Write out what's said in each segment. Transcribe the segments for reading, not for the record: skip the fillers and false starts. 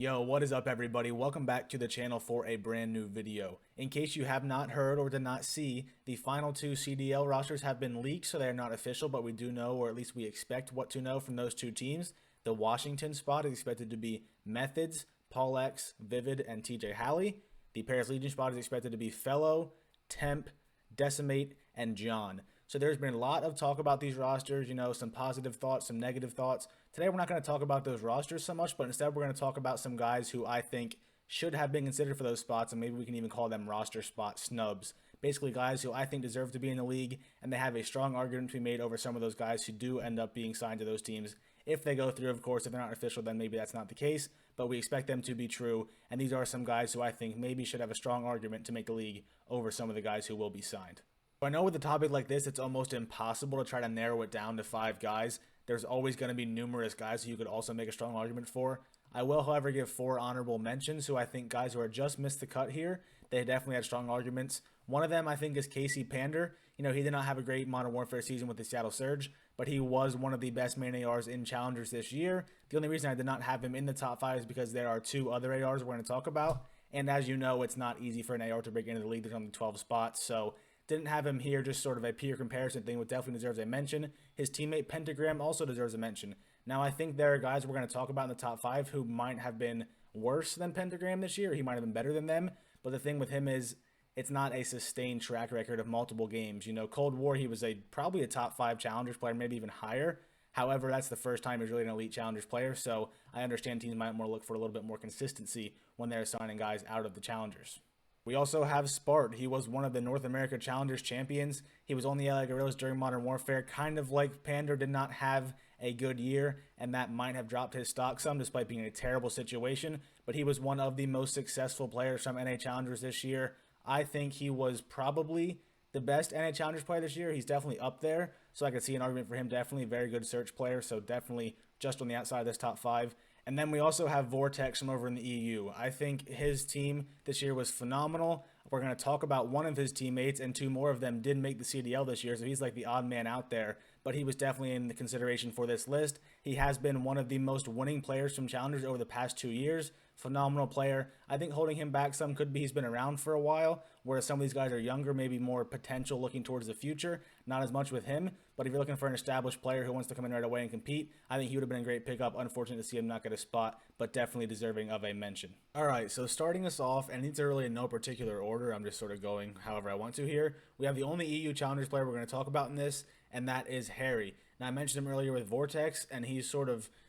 Yo, what is up everybody? Welcome back to the channel for a brand new video. In case you have not heard or did not see, the final two CDL rosters have been leaked, so they are not official, but we do know, or at least we expect what to know from those two teams. The Washington spot is expected to be Methods, Paul X, Vivid, and TJ Halley. The Paris Legion spot is expected to be Fellow, Temp, Decimate, and John. So there's been a lot of talk about these rosters, some positive thoughts, some negative thoughts. Today we're not going to talk about those rosters so much, but instead we're going to talk about some guys who I think should have been considered for those spots, and maybe we can even call them roster spot snubs. Basically guys who I think deserve to be in the league, and they have a strong argument to be made over some of those guys who do end up being signed to those teams. If they go through, of course. If they're not official, then maybe that's not the case, but we expect them to be true, and these are some guys who I think maybe should have a strong argument to make the league over some of the guys who will be signed. I know with a topic like this, it's almost impossible to try to narrow it down to 5 guys. There's always going to be numerous guys who you could also make a strong argument for. I will, however, give 4 honorable mentions who I think guys who are just missed the cut here. They definitely had strong arguments. One of them, I think, is Casey Pander. He did not have a great Modern Warfare season with the Seattle Surge, but he was one of the best main ARs in Challengers this year. The only reason I did not have him in the top 5 is because there are 2 other ARs we're going to talk about. And as you know, it's not easy for an AR to break into the league. There's only 12 spots, so didn't have him here, just sort of a peer comparison thing, which definitely deserves a mention. His teammate Pentagram also deserves a mention. Now, I think there are guys we're going to talk about in the top 5 who might have been worse than Pentagram this year. He might have been better than them, but the thing with him is it's not a sustained track record of multiple games. Cold War, he was probably a top 5 Challengers player, maybe even higher. However, that's the first time he's really an elite Challengers player, so I understand teams might more look for a little bit more consistency when they're signing guys out of the Challengers. We also have Spart. He was one of the North America Challengers champions. He was on the LA Guerrillas during Modern Warfare. Kind of like Pander did not have a good year, and that might have dropped his stock some despite being in a terrible situation. But he was one of the most successful players from NA Challengers this year. I think he was probably the best NA Challengers player this year. He's definitely up there, so I could see an argument for him. Definitely very good search player, so definitely just on the outside of this top 5. And then we also have Vortex from over in the EU. I think his team this year was phenomenal. We're going to talk about one of his teammates, and 2 more of them did make the CDL this year, so he's like the odd man out there. But he was definitely in the consideration for this list. He has been one of the most winning players from Challengers over the past 2 years. Phenomenal player. I think holding him back some could be he's been around for a while, whereas some of these guys are younger, maybe more potential looking towards the future. Not as much with him, but if you're looking for an established player who wants to come in right away and compete, I think he would have been a great pickup. Unfortunate to see him not get a spot, but definitely deserving of a mention. Alright, so starting us off, and these are really in no particular order, I'm just sort of going however I want to here. We have the only EU Challengers player we're going to talk about in this, and that is Harry. Now, I mentioned him earlier with Vortex, and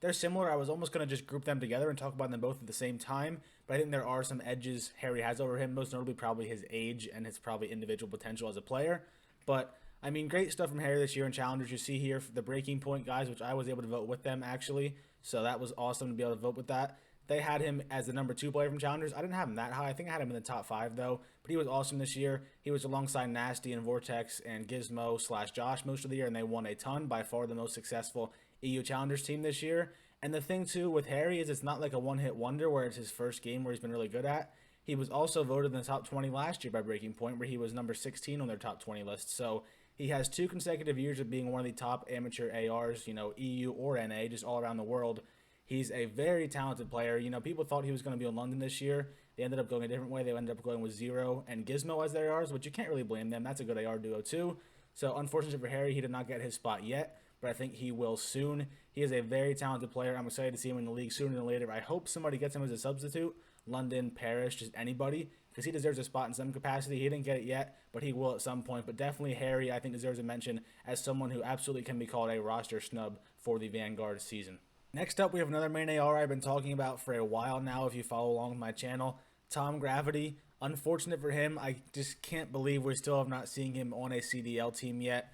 they're similar. I was almost going to just group them together and talk about them both at the same time, but I think there are some edges Harry has over him, most notably probably his age and his probably individual potential as a player. But, I mean, great stuff from Harry this year in Challengers. You see here the breaking point guys, which I was able to vote with them, actually, so that was awesome to be able to vote with that. They had him as the number 2 player from Challengers. I didn't have him that high. I think I had him in the top 5, though. But he was awesome this year. He was alongside Nasty and Vortex and Gizmo/Josh most of the year, and they won a ton. By far the most successful EU Challengers team this year. And the thing, too, with Harry is it's not like a one-hit wonder where it's his first game where he's been really good at. He was also voted in the top 20 last year by Breaking Point, where he was number 16 on their top 20 list. So he has 2 consecutive years of being one of the top amateur ARs, EU or NA, just all around the world. He's a very talented player. People thought he was going to be in London this year. They ended up going a different way. They ended up going with Zero and Gizmo as their ARs, which you can't really blame them. That's a good AR duo too. So unfortunately for Harry, he did not get his spot yet, but I think he will soon. He is a very talented player. I'm excited to see him in the league sooner than later. I hope somebody gets him as a substitute. London, Paris, just anybody, because he deserves a spot in some capacity. He didn't get it yet, but he will at some point. But definitely Harry, I think, deserves a mention as someone who absolutely can be called a roster snub for the Vanguard season. Next up, we have another main AR I've been talking about for a while now, if you follow along with my channel, Tom Gravity. Unfortunate for him, I just can't believe we still have not seen him on a CDL team yet.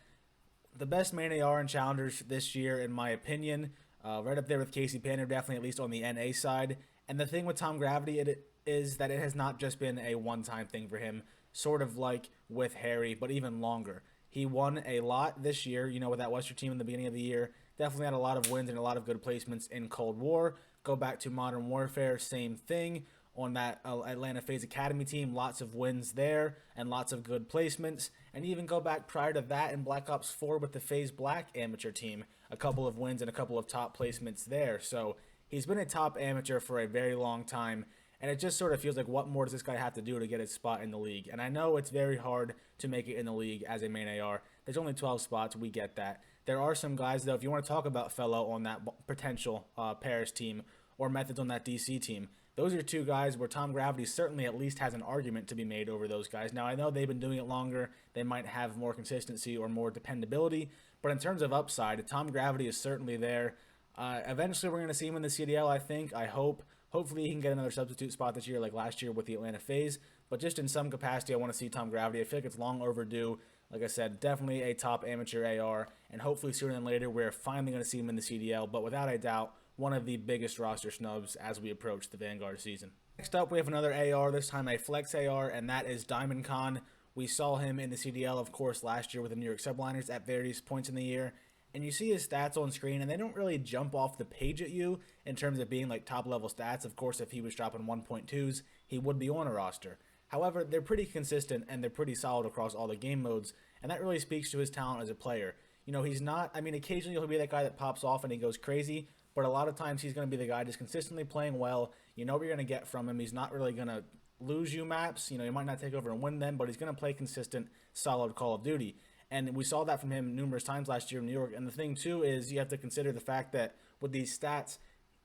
The best main AR in Challengers this year, in my opinion, right up there with Casey Pander, definitely at least on the NA side. And the thing with Tom Gravity is that it has not just been a one-time thing for him, sort of like with Harry, but even longer. He won a lot this year, with that Western team in the beginning of the year. Definitely had a lot of wins and a lot of good placements in Cold War. Go back to Modern Warfare, same thing. On that Atlanta FaZe Academy team, lots of wins there and lots of good placements. And even go back prior to that in Black Ops 4 with the FaZe Black amateur team, a couple of wins and a couple of top placements there. So he's been a top amateur for a very long time, and it just sort of feels like, what more does this guy have to do to get his spot in the league? And I know it's very hard to make it in the league as a main AR. There's only 12 spots. We get that. There are some guys, though, if you want to talk about fellow on that potential Paris team or Methods on that DC team, those are two guys where Tom Gravity certainly at least has an argument to be made over those guys. Now, I know they've been doing it longer. They might have more consistency or more dependability. But in terms of upside, Tom Gravity is certainly there. Eventually, we're going to see him in the CDL, I think. I hope. Hopefully, he can get another substitute spot this year like last year with the Atlanta FaZe. But just in some capacity, I want to see Tom Gravity. I feel like it's long overdue. Like I said, definitely a top amateur AR. And hopefully, sooner than later, we're finally going to see him in the CDL. But without a doubt, one of the biggest roster snubs as we approach the Vanguard season. Next up, we have another AR, this time a flex AR, and that is DiamondCon. We saw him in the CDL, of course, last year with the New York Subliners at various points in the year. And you see his stats on screen, and they don't really jump off the page at you in terms of being like top-level stats. Of course, if he was dropping 1.2s, he would be on a roster. However, they're pretty consistent, and they're pretty solid across all the game modes, and that really speaks to his talent as a player. You know, he's not, I mean, occasionally he'll be that guy that pops off and he goes crazy, but a lot of times he's going to be the guy just consistently playing well. You know what you're going to get from him. He's not really going to lose you maps. You know, he might not take over and win them, but he's going to play consistent, solid Call of Duty. And we saw that from him numerous times last year in New York. And the thing, too, is you have to consider the fact that with these stats,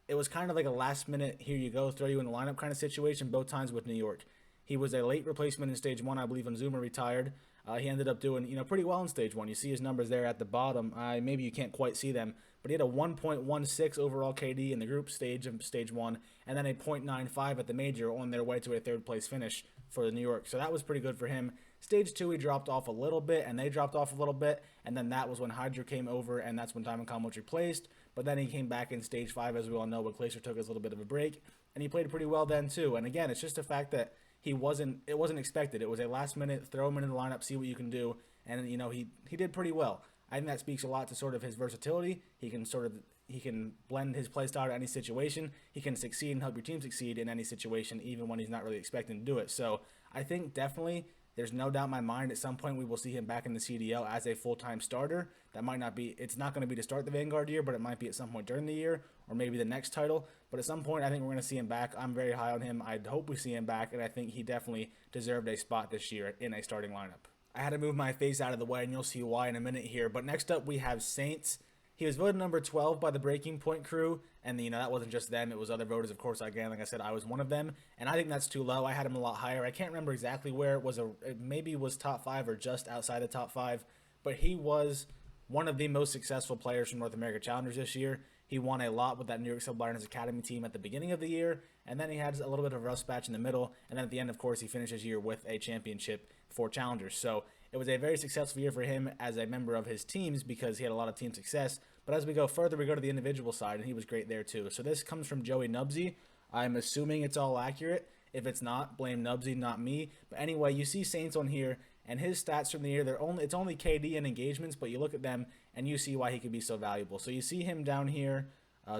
it was kind of like a last-minute, here you go, throw you in the lineup kind of situation both times with New York. He was a late replacement in Stage 1, I believe, when Zuma retired. He ended up doing, pretty well in Stage 1. You see his numbers there at the bottom. Maybe you can't quite see them, but he had a 1.16 overall KD in the group stage of Stage 1, and then a 0.95 at the major on their way to a third-place finish for the New York. So that was pretty good for him. Stage 2, he dropped off a little bit, and they dropped off a little bit, and then that was when Hydra came over, and that's when DiamondCon was replaced. But then he came back in Stage 5, as we all know, but Glacier took us a little bit of a break, and he played pretty well then, too. And again, it's just the fact that it wasn't expected. It was a last minute, throw him into the lineup, see what you can do, and he did pretty well. I think that speaks a lot to sort of his versatility. He can blend his play style to any situation. He can succeed and help your team succeed in any situation, even when he's not really expecting to do it. So I think definitely there's no doubt in my mind at some point we will see him back in the CDL as a full-time starter. That might not be, it's not going to be to start the Vanguard year, but it might be at some point during the year or maybe the next title. But at some point, I think we're going to see him back. I'm very high on him. I hope we see him back, and I think he definitely deserved a spot this year in a starting lineup. I had to move my face out of the way, and you'll see why in a minute here. But next up, we have Saints. He was voted number 12 by the Breaking Point crew, and that wasn't just them. It was other voters, of course. Again, like I said, I was one of them, and I think that's too low. I had him a lot higher. I can't remember exactly where it was. It maybe was top 5 or just outside the top 5, but he was one of the most successful players from North America Challengers this year. He won a lot with that New York Subliners Academy team at the beginning of the year, and then he had a little bit of a rust patch in the middle, and then at the end, of course, he finished his year with a championship for Challengers. So it was a very successful year for him as a member of his teams because he had a lot of team success. But as we go further, we go to the individual side, and he was great there too. So this comes from Joey Nubsy. I'm assuming it's all accurate. If it's not, blame Nubsy, not me. But anyway, you see Saints on here, and his stats from the year, it's only KD and engagements, but you look at them, and you see why he could be so valuable. So you see him down here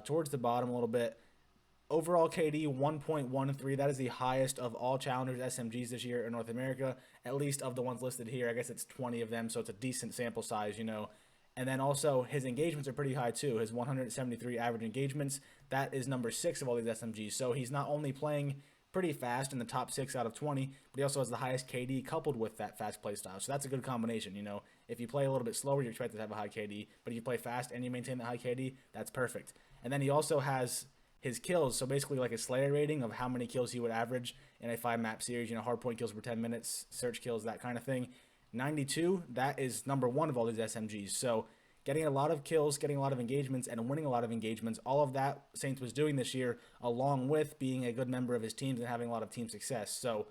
towards the bottom a little bit. Overall KD 1.13. That is the highest of all Challengers SMGs this year in North America, at least of the ones listed here. I guess it's 20 of them, so it's a decent sample size, And then also his engagements are pretty high too. His 173 average engagements, that is number 6 of all these SMGs. So he's not only playing pretty fast in the top 6 out of 20, but he also has the highest KD coupled with that fast play style. So that's a good combination, If you play a little bit slower, you're expected to have a high KD, but if you play fast and you maintain the high KD, that's perfect. And then he also has his kills, so basically like a Slayer rating of how many kills he would average in a 5-map series, hardpoint kills per 10 minutes, search kills, that kind of thing. 92, that is number 1 of all these SMGs. So getting a lot of kills, getting a lot of engagements, and winning a lot of engagements, all of that Saints was doing this year, along with being a good member of his teams and having a lot of team success. So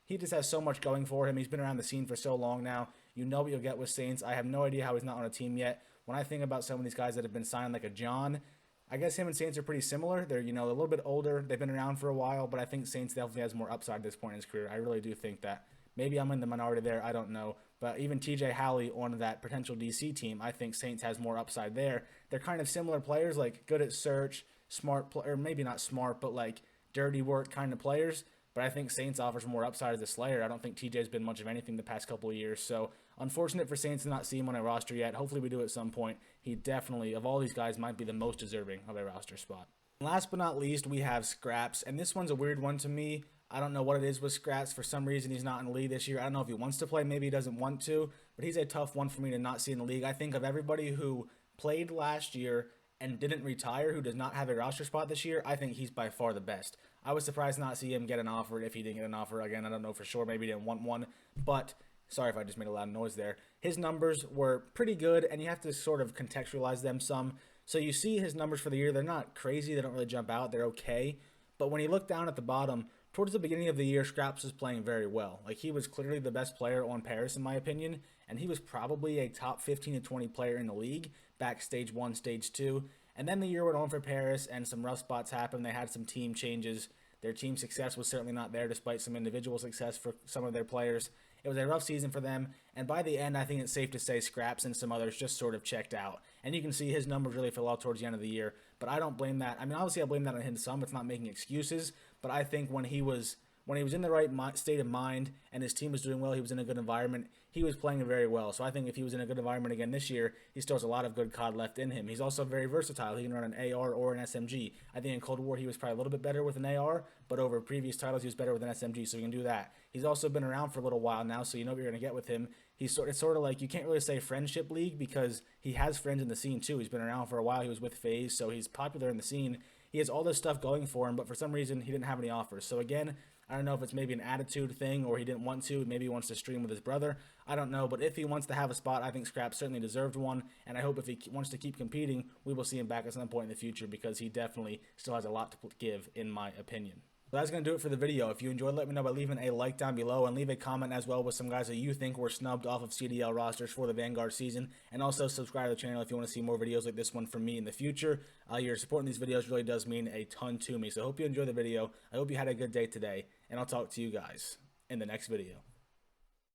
he just has so much going for him. He's been around the scene for so long now. You know what you'll get with Saints. I have no idea how he's not on a team yet. When I think about some of these guys that have been signed, like a John, I guess him and Saints are pretty similar. They're, a little bit older. They've been around for a while, but I think Saints definitely has more upside at this point in his career. I really do think that. Maybe I'm in the minority there. I don't know. But even TJ Halley on that potential DC team, I think Saints has more upside there. They're kind of similar players, like good at search, smart, or maybe not smart, but like dirty work kind of players. But I think Saints offers more upside as a Slayer. I don't think TJ's been much of anything the past couple of years. So unfortunate for Saints to not see him on a roster yet. Hopefully we do at some point. He definitely, of all these guys, might be the most deserving of a roster spot. Last but not least, we have Scraps, and this one's a weird one to me. I don't know what it is with Scraps. For some reason, he's not in the league this year. I don't know if he wants to play, maybe he doesn't want to, but he's a tough one for me to not see in the league. I think of everybody who played last year and didn't retire, who does not have a roster spot this year, I think he's by far the best. I was surprised not to see him get an offer if he didn't get an offer. Again, I don't know for sure. Maybe he didn't want one, but sorry if I just made a loud noise there. His numbers were pretty good, and you have to sort of contextualize them some. So you see his numbers for the year. They're not crazy. They don't really jump out. They're okay. But when you look down at the bottom, towards the beginning of the year, Scraps was playing very well. Like, he was clearly the best player on Paris, in my opinion, and he was probably a top 15 to 20 player in the league back stage 1, stage 2. And then the year went on for Paris, and some rough spots happened. They had some team changes. Their team success was certainly not there, despite some individual success for some of their players. It was a rough season for them, and by the end, I think it's safe to say Scraps and some others just sort of checked out. And you can see his numbers really fell off towards the end of the year, but I don't blame that. I mean, obviously I blame that on him some. It's not making excuses, but I think when he was in the right state of mind and his team was doing well, he was in a good environment, he was playing very well. So I think if he was in a good environment again this year, he still has a lot of good COD left in him. He's also very versatile. He can run an AR or an SMG. I think in Cold War he was probably a little bit better with an AR, but over previous titles he was better with an SMG, so he can do that. He's also been around for a little while now, so you know what you're going to get with him. It's sort of like, you can't really say friendship league because he has friends in the scene too. He's been around for a while. He was with FaZe, so he's popular in the scene. He has all this stuff going for him, but for some reason he didn't have any offers. So again, I don't know if it's maybe an attitude thing or he didn't want to. Maybe he wants to stream with his brother. I don't know. But if he wants to have a spot, I think Scrap certainly deserved one. And I hope if he wants to keep competing, we will see him back at some point in the future because he definitely still has a lot to give, in my opinion. So that's going to do it for the video. If you enjoyed, let me know by leaving a like down below and leave a comment as well with some guys that you think were snubbed off of CDL rosters for the Vanguard season. And also subscribe to the channel if you want to see more videos like this one from me in the future. Your support in these videos really does mean a ton to me. So I hope you enjoyed the video. I hope you had a good day today. And I'll talk to you guys in the next video.